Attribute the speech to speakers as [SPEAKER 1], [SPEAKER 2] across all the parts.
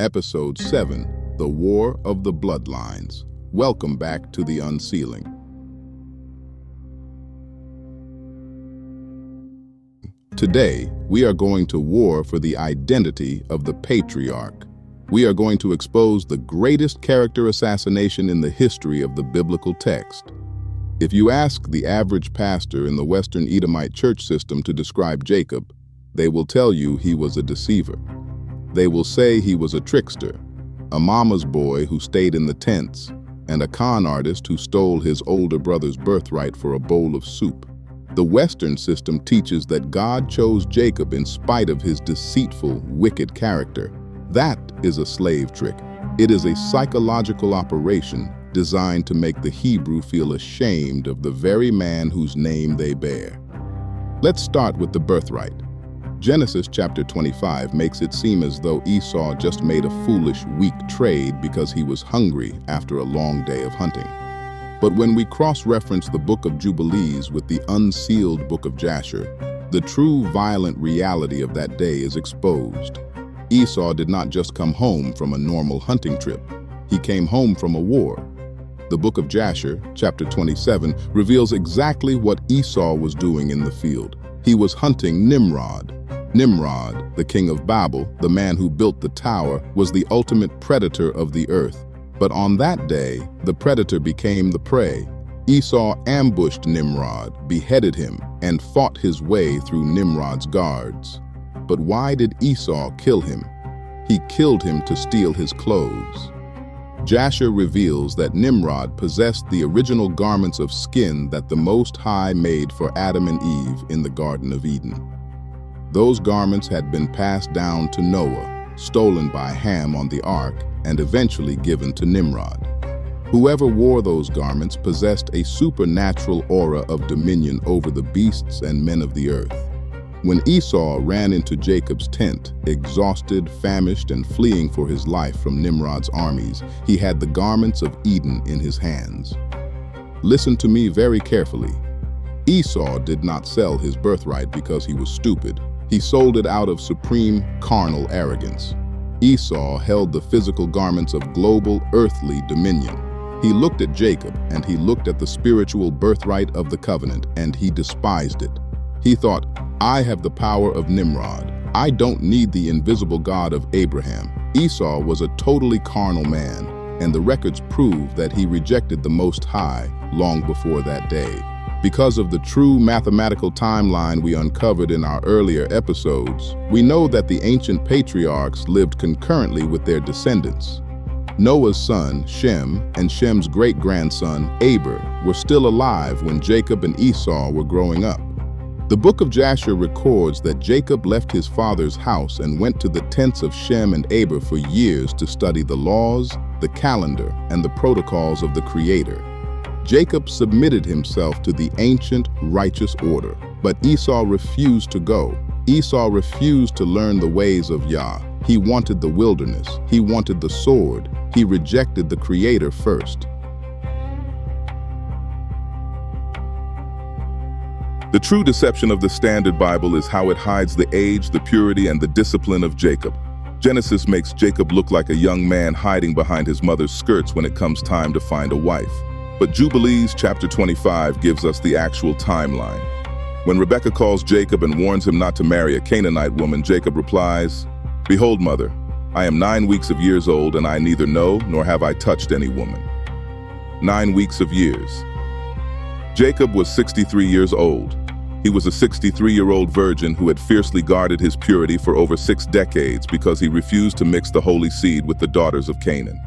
[SPEAKER 1] Episode 7, The War of the Bloodlines. Welcome back to the Unsealing. Today, we are going to war for the identity of the patriarch. We are going to expose the greatest character assassination in the history of the biblical text. If you ask the average pastor in the Western Edomite church system to describe Jacob, they will tell you he was a deceiver. They will say he was a trickster, a mama's boy who stayed in the tents, and a con artist who stole his older brother's birthright for a bowl of soup. The Western system teaches that God chose Jacob in spite of his deceitful, wicked character. That is a slave trick. It is a psychological operation designed to make the Hebrew feel ashamed of the very man whose name they bear. Let's start with the birthright. Genesis chapter 25 makes it seem as though Esau just made a foolish, weak trade because he was hungry after a long day of hunting. But when we cross-reference the book of Jubilees with the unsealed book of Jasher, the true violent reality of that day is exposed. Esau did not just come home from a normal hunting trip. He came home from a war. The book of Jasher, chapter 27, reveals exactly what Esau was doing in the field. He was hunting Nimrod. Nimrod, the king of Babel, the man who built the tower, was the ultimate predator of the earth. But on that day, the predator became the prey. Esau ambushed Nimrod, beheaded him, and fought his way through Nimrod's guards. But why did Esau kill him? He killed him to steal his clothes. Jasher reveals that Nimrod possessed the original garments of skin that the Most High made for Adam and Eve in the Garden of Eden. Those garments had been passed down to Noah, stolen by Ham on the ark, and eventually given to Nimrod. Whoever wore those garments possessed a supernatural aura of dominion over the beasts and men of the earth. When Esau ran into Jacob's tent, exhausted, famished, and fleeing for his life from Nimrod's armies, he had the garments of Eden in his hands. Listen to me very carefully. Esau did not sell his birthright because he was stupid. He sold it out of supreme carnal arrogance. Esau held the physical garments of global, earthly dominion. He looked at Jacob, and he looked at the spiritual birthright of the covenant, and he despised it. He thought, I have the power of Nimrod. I don't need the invisible God of Abraham. Esau was a totally carnal man, and the records prove that he rejected the Most High long before that day. Because of the true mathematical timeline we uncovered in our earlier episodes, we know that the ancient patriarchs lived concurrently with their descendants. Noah's son, Shem, and Shem's great-grandson, Aber, were still alive when Jacob and Esau were growing up. The book of Jasher records that Jacob left his father's house and went to the tents of Shem and Aber for years to study the laws, the calendar, and the protocols of the Creator. Jacob submitted himself to the ancient, righteous order, but Esau refused to go. Esau refused to learn the ways of Yah. He wanted the wilderness. He wanted the sword. He rejected the Creator first. The true deception of the Standard Bible is how it hides the age, the purity, and the discipline of Jacob. Genesis makes Jacob look like a young man hiding behind his mother's skirts when it comes time to find a wife. But Jubilees chapter 25 gives us the actual timeline. When Rebekah calls Jacob and warns him not to marry a Canaanite woman, Jacob replies, Behold, mother, I am 9 weeks of years old, and I neither know nor have I touched any woman. 9 weeks of years. Jacob was 63 years old. He was a 63-year-old virgin who had fiercely guarded his purity for over 6 decades because he refused to mix the holy seed with the daughters of Canaan.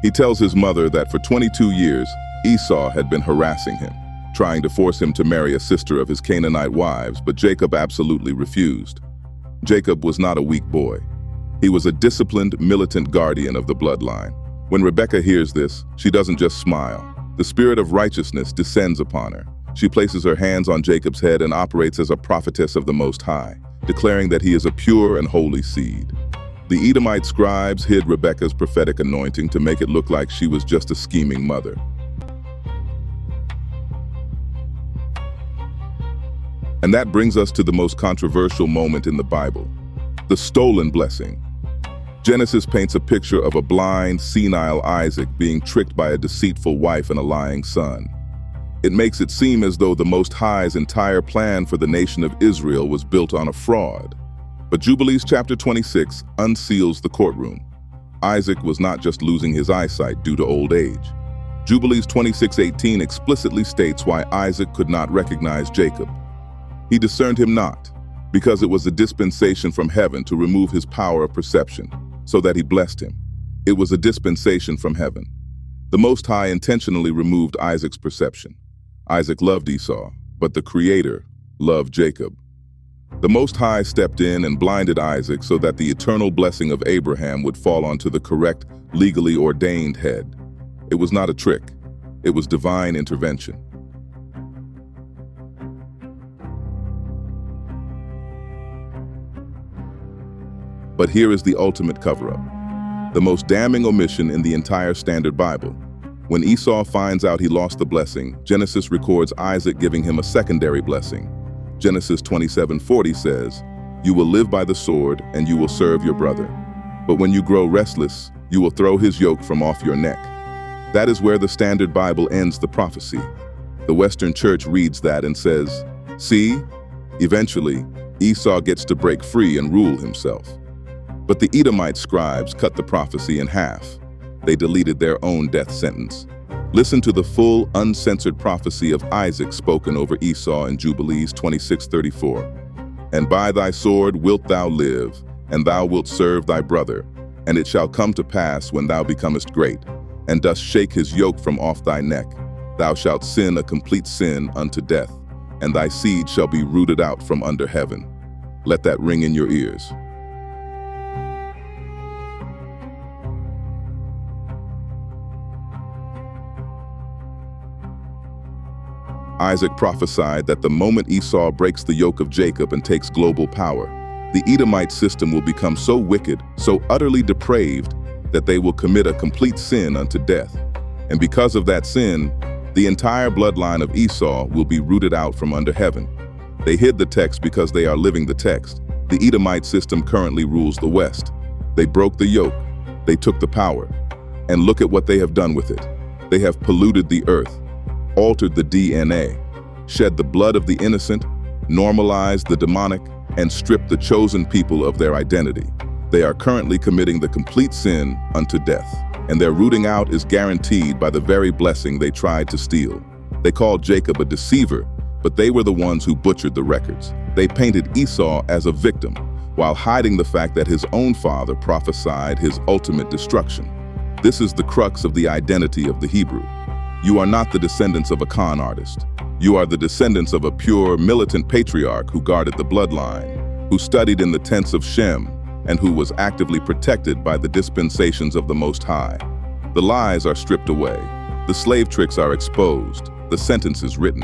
[SPEAKER 1] He tells his mother that for 22 years, Esau had been harassing him, trying to force him to marry a sister of his Canaanite wives, but Jacob absolutely refused. Jacob was not a weak boy. He was a disciplined, militant guardian of the bloodline. When Rebekah hears this, she doesn't just smile. The spirit of righteousness descends upon her. She places her hands on Jacob's head and operates as a prophetess of the Most High, declaring that he is a pure and holy seed. The Edomite scribes hid Rebekah's prophetic anointing to make it look like she was just a scheming mother. And that brings us to the most controversial moment in the Bible, the stolen blessing. Genesis paints a picture of a blind, senile Isaac being tricked by a deceitful wife and a lying son. It makes it seem as though the Most High's entire plan for the nation of Israel was built on a fraud. But Jubilees chapter 26 unseals the courtroom. Isaac was not just losing his eyesight due to old age. Jubilees 26:18 explicitly states why Isaac could not recognize Jacob. He discerned him not, because it was a dispensation from heaven to remove his power of perception, so that he blessed him. It was a dispensation from heaven. The Most High intentionally removed Isaac's perception. Isaac loved Esau, but the Creator loved Jacob. The Most High stepped in and blinded Isaac so that the eternal blessing of Abraham would fall onto the correct, legally ordained head. It was not a trick. It was divine intervention. But here is the ultimate cover-up, the most damning omission in the entire Standard Bible. When Esau finds out he lost the blessing, Genesis records Isaac giving him a secondary blessing. Genesis 27:40 says, "You will live by the sword, and you will serve your brother. But when you grow restless, you will throw his yoke from off your neck." That is where the Standard Bible ends the prophecy. The Western Church reads that and says, "See, eventually, Esau gets to break free and rule himself." But the Edomite scribes cut the prophecy in half. They deleted their own death sentence. Listen to the full, uncensored prophecy of Isaac spoken over Esau in Jubilees 26:34. "And by thy sword wilt thou live, and thou wilt serve thy brother. And it shall come to pass when thou becomest great, and dost shake his yoke from off thy neck, thou shalt sin a complete sin unto death, and thy seed shall be rooted out from under heaven." Let that ring in your ears. Isaac prophesied that the moment Esau breaks the yoke of Jacob and takes global power, the Edomite system will become so wicked, so utterly depraved, that they will commit a complete sin unto death. And because of that sin, the entire bloodline of Esau will be rooted out from under heaven. They hid the text because they are living the text. The Edomite system currently rules the West. They broke the yoke. They took the power. And look at what they have done with it. They have polluted the earth, altered the DNA, shed the blood of the innocent, normalized the demonic, and stripped the chosen people of their identity. They are currently committing the complete sin unto death, and their rooting out is guaranteed by the very blessing they tried to steal. They called Jacob a deceiver, but they were the ones who butchered the records. They painted Esau as a victim, while hiding the fact that his own father prophesied his ultimate destruction. This is the crux of the identity of the Hebrew. You are not the descendants of a con artist. You are the descendants of a pure, militant patriarch who guarded the bloodline, who studied in the tents of Shem, and who was actively protected by the dispensations of the Most High. The lies are stripped away. The slave tricks are exposed. The sentence is written.